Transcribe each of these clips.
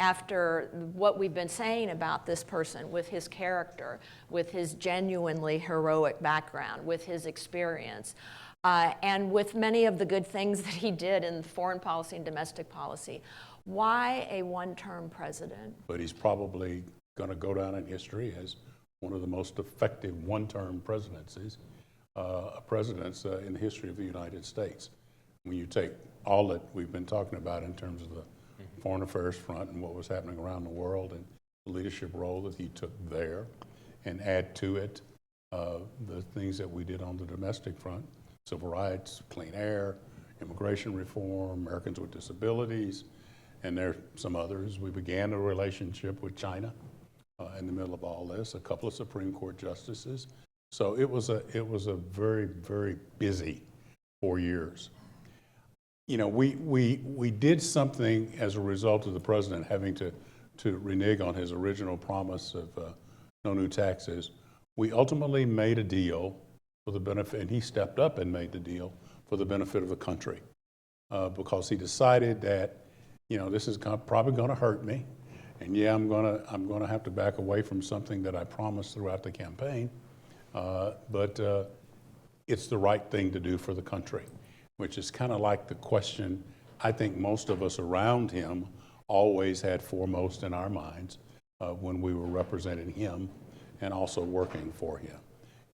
after what we've been saying about this person, with his character, with his genuinely heroic background, with his experience, and with many of the good things that he did in foreign policy and domestic policy. Why a one-term president? But he's probably going to go down in history as one of the most effective one-term presidents in the history of the United States. When you take all that we've been talking about in terms of the foreign affairs front and what was happening around the world and the leadership role that he took there, and add to it the things that we did on the domestic front, civil rights, clean air, immigration reform, Americans with disabilities, and there are some others. We began a relationship with China in the middle of all this, a couple of Supreme Court justices. So it was a very, very busy 4 years. You know, we did something as a result of the president having to renege on his original promise of no new taxes. We ultimately made a deal for the benefit, and he stepped up and made the deal for the benefit of the country because he decided that, you know, this is probably going to hurt me, and yeah, I'm going to have to back away from something that I promised throughout the campaign, but it's the right thing to do for the country, which is kind of like the question I think most of us around him always had foremost in our minds when we were representing him and also working for him.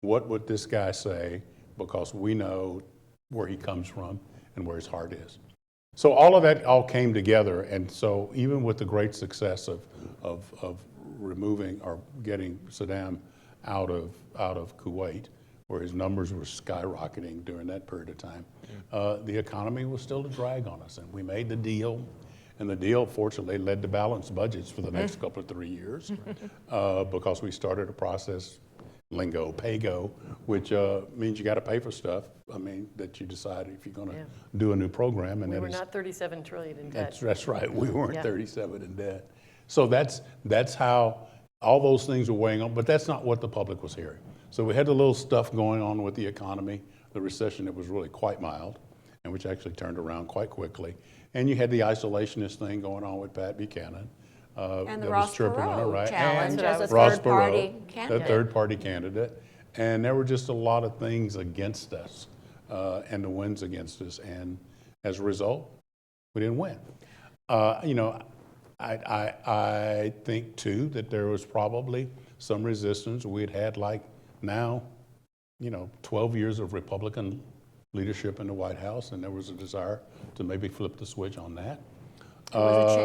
What would this guy say? Because we know where he comes from and where his heart is. So all of that all came together, and so even with the great success of removing or getting Saddam out of Kuwait, where his numbers were skyrocketing during that period of time, the economy was still a drag on us, and we made the deal. And the deal, fortunately, led to balanced budgets for the next couple of 3 years because we started a process, lingo, pay-go, which means you got to pay for stuff. I mean, that you decide if you're going to do a new program. And we were not 37 trillion in debt. That's right. We weren't 37 in debt. So that's how all those things were weighing on, but that's not what the public was hearing. So we had a little stuff going on with the economy, the recession that was really quite mild, and which actually turned around quite quickly. And you had the isolationist thing going on with Pat Buchanan. And the Ross Perot challenge and as a Ross third-party Perot, candidate. the third-party candidate. And there were just a lot of things against us and the winds against us. And as a result, we didn't win. You know, I think, too, that there was probably some resistance. We had like now, you know, 12 years of Republican leadership in the White House, and there was a desire to maybe flip the switch on that.